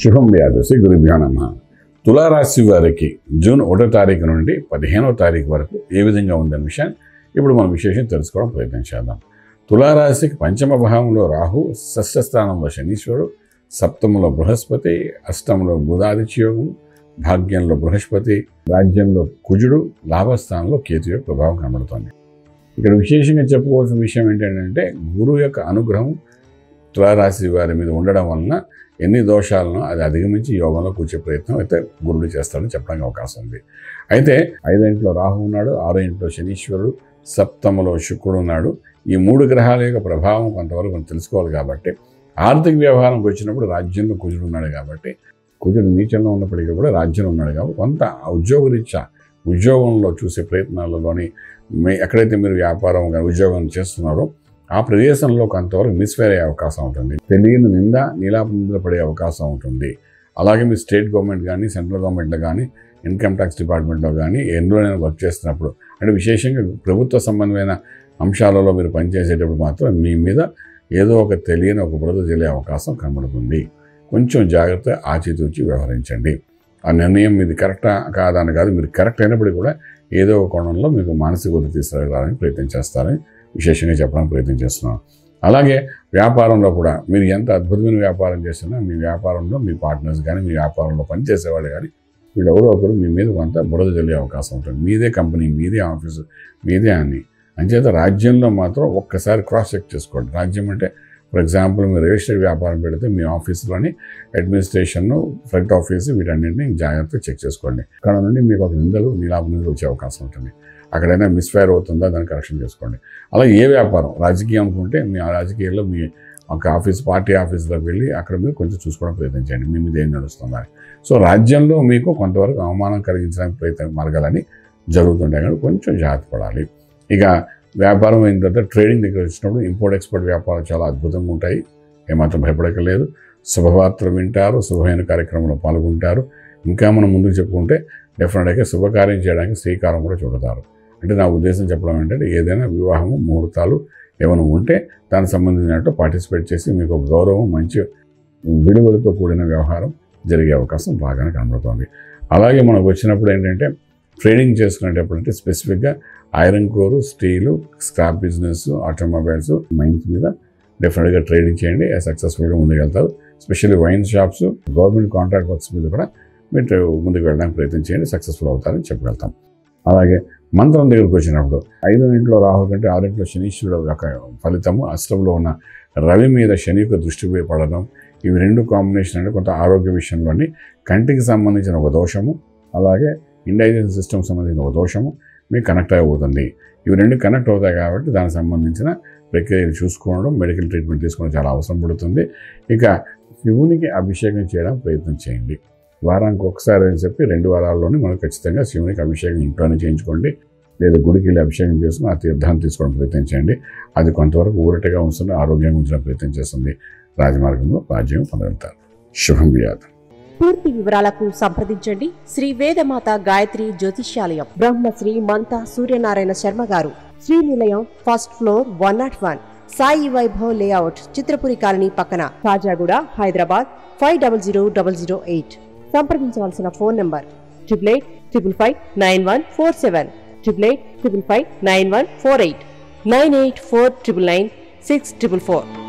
శుభం వ్యాధసి గురుభ్యో నమః. తులారాశి వారికి జూన్ 1వ తారీఖు నుండి 15వ తారీఖు వరకు ఏ విధంగా ఉందనే విషయాన్ని ఇప్పుడు మనం విశేషం తెలుసుకోవడం ప్రయత్నం చేద్దాం. తులారాశికి పంచమ భావంలో రాహు, షష్ఠ స్థానంలో శనీశ్వరుడు, సప్తమంలో బృహస్పతి, అష్టమంలో బుధాదిత్య యోగం, భాగ్యంలో బృహస్పతి, రాజ్యంలో కుజుడు, లాభస్థానంలో కేతు యొక్క ప్రభావం కనబడుతోంది. ఇక్కడ విశేషంగా చెప్పుకోవాల్సిన విషయం ఏంటంటే గురువు యొక్క అనుగ్రహం తులారాశి వారి మీద ఉండడం వలన ఎన్ని దోషాలను అది అధిగమించి యోగంలో కూర్చే ప్రయత్నం అయితే గురుడు చేస్తాడని చెప్పడానికి అవకాశం ఉంది. అయితే 5వ ఇంట్లో రాహు ఉన్నాడు, 6వ ఇంట్లో శనీశ్వరుడు, సప్తమలో శుక్రుడు ఉన్నాడు. ఈ 3 గ్రహాల యొక్క ప్రభావం కొంతవరకు మనం తెలుసుకోవాలి. కాబట్టి ఆర్థిక వ్యవహారంకి వచ్చినప్పుడు రాజ్యంలో కుజుడు ఉన్నాడు కాబట్టి, కుజుడు నీచంలో ఉన్నప్పటికీ కూడా రాజ్యంలో ఉన్నాడు కాబట్టి కొంత ఉద్యోగరీత్యా ఉద్యోగంలో చూసే ప్రయత్నాలలోని ఎక్కడైతే మీరు వ్యాపారం ఉద్యోగం చేస్తున్నారో ఆ ప్రదేశంలో కొంతవరకు మిస్ఫైర్ అయ్యే అవకాశం ఉంటుంది. తెలియని నింద నీలాప నిందలు పడే అవకాశం ఉంటుంది. అలాగే మీరు స్టేట్ గవర్నమెంట్ కానీ, సెంట్రల్ గవర్నమెంట్లో కానీ, ఇన్కమ్ ట్యాక్స్ డిపార్ట్మెంట్లో కానీ ఎందులోనైనా వర్క్ చేస్తున్నప్పుడు అంటే విశేషంగా ప్రభుత్వ సంబంధమైన అంశాలలో మీరు పనిచేసేటప్పుడు మాత్రం మీ మీద ఏదో ఒక తెలియని ఒక బురద జల్లే అవకాశం కనబడుతుంది. కొంచెం జాగ్రత్త ఆచితూచి వ్యవహరించండి. ఆ నిర్ణయం మీది కరెక్టా కాదా అని కాదు, మీరు కరెక్ట్ అయినప్పటికీ కూడా ఏదో ఒక కోణంలో మీకు మానసిక ఒత్తిడి తీసుకురావడానికి ప్రయత్నం చేస్తారని విశేషంగా చెప్పడానికి ప్రయత్నం చేస్తున్నాను. అలాగే వ్యాపారంలో కూడా మీరు ఎంత అద్భుతమైన వ్యాపారం చేసినా మీ వ్యాపారంలో మీ పార్ట్నర్స్ కానీ, మీ వ్యాపారంలో పనిచేసేవాళ్ళు కానీ వీళ్ళు ఎవరో ఒకరు మీ మీద కొంత బురద జల్లే అవకాశం ఉంటుంది. మీదే కంపెనీ, మీదే ఆఫీసు, మీదే అని అంచేత రాజ్యంలో మాత్రం ఒక్కసారి క్రాస్ చెక్ చేసుకోండి. రాజ్యం అంటే ఫర్ ఎగ్జాంపుల్ మీరు రిజిస్టర్డ్ వ్యాపారం పెడితే మీ ఆఫీసులోని అడ్మినిస్ట్రేషన్, ఫ్రంట్ ఆఫీసు వీటన్నింటినీ జాగ్రత్తగా చెక్ చేసుకోండి. ఇక్కడ నుండి మీకు ఒక నిందలు నీలాప నిందలు వచ్చే అవకాశం ఉంటుంది. అక్కడైనా మిస్ఫైర్ అవుతుందా దాన్ని కరెక్షన్ చేసుకోండి. అలా ఏ వ్యాపారం రాజకీయం అనుకుంటే మీ ఆ రాజకీయాల్లో మీ ఒక ఆఫీస్ పార్టీ ఆఫీసులోకి వెళ్ళి అక్కడ మీరు కొంచెం చూసుకోవడం ప్రయత్నం చేయండి మీ మీద ఏం నడుస్తుందా. సో రాజ్యంలో మీకు కొంతవరకు అవమానం కలిగించడానికి ప్రయత్నం మార్గాలని జరుగుతుంటాయి కానీ కొంచెం జాగ్రత్త పడాలి. ఇక వ్యాపారం అయిన తర్వాత ట్రేడింగ్ దగ్గర వచ్చినప్పుడు ఇంపోర్ట్ ఎక్స్పోర్ట్ వ్యాపారం చాలా అద్భుతంగా ఉంటాయి. ఏమాత్రం భయపడకలేదు. శుభవార్తలు వింటారు, శుభమైన కార్యక్రమంలో పాల్గొంటారు. ఇంకా మనం ముందుకు చెప్పుకుంటే డెఫినెట్గా శుభకార్యం చేయడానికి శ్రీకారం కూడా చూడతారు. అంటే నా ఉద్దేశం చెప్పడం ఏంటంటే ఏదైనా వివాహము ముహూర్తాలు ఏమైనా ఉంటే దానికి సంబంధించినట్టు పార్టిసిపేట్ చేసి మీకు గౌరవం మంచి విలువలతో కూడిన వ్యవహారం జరిగే అవకాశం బాగానే కనబడుతుంది. అలాగే మనకు వచ్చినప్పుడు ఏంటంటే ట్రేడింగ్ చేసుకునేటప్పుడు అంటే స్పెసిఫిక్గా iron ore, steel, scrap business, automobiles, mines మీద డెఫినెట్గా ట్రేడింగ్ చేయండి. సక్సెస్ఫుల్గా ముందుకు especially wine shops, government contract works మీద కూడా మీరు ముందుకు వెళ్ళడానికి ప్రయత్నం చేయండి. సక్సెస్ఫుల్ అవుతారని చెప్పగలుగుతాం. అలాగే మంత్రం దగ్గరికి వచ్చినప్పుడు 5వ ఇంట్లో రాహు కంటే 6వ ఇంట్లో శనీశ్వరుడు యొక్క ఫలితము, అష్టంలో ఉన్న రవి మీద శని యొక్క దృష్టి పడడం, ఇవి 2 కాంబినేషన్ అంటే కొంత ఆరోగ్య విషయంలోని కంటికి సంబంధించిన ఒక దోషము, అలాగే ఇండైజెషన్ సిస్టమ్ సంబంధించిన ఒక దోషము మీకు కనెక్ట్ అయిపోతుంది. ఇవి 2 కనెక్ట్ అవుతాయి కాబట్టి దానికి సంబంధించిన ప్రక్రియలు చూసుకోవడం, మెడికల్ ట్రీట్మెంట్ తీసుకోవడం చాలా అవసరం పడుతుంది. ఇక శివునికి అభిషేకం చేయడానికి ప్రయత్నం చేయండి. వారానికి ఒకసారి అని చెప్పి 2 వారాల్లోనే మనం ఖచ్చితంగా శివునికి అభిషేకం ఇంట్లోనే చేయించుకోండి. లేదా గుడికి వెళ్ళి అభిషేకం చేసుకుని ఆ తీర్థాన్ని తీసుకోవడం ప్రయత్నం చేయండి. అది కొంతవరకు ఊరటగా ఉంచుతుంది, ఆరోగ్యంగా ఉంచడం ప్రయత్నం చేస్తుంది. రాజమార్గంలో రాజ్యం పొందగలుగుతారు. శుభం వ్యాధి. పూర్తి వివరాలకు సంప్రదించండి శ్రీ వేదమాత గాయత్రి జ్యోతిష్యాలయం, బ్రహ్మశ్రీ మంతా సూర్యనారాయణ శర్మ గారు, Srinilayam, first floor, 101, Sai Vaibhav layout, Chitrapuri colony పక్కన, కాజాగూడ, హైదరాబాద్ 500008. సంప్రదించవలసిన ఫోన్ నంబర్ 8855559147, 8855559148, 9849996644.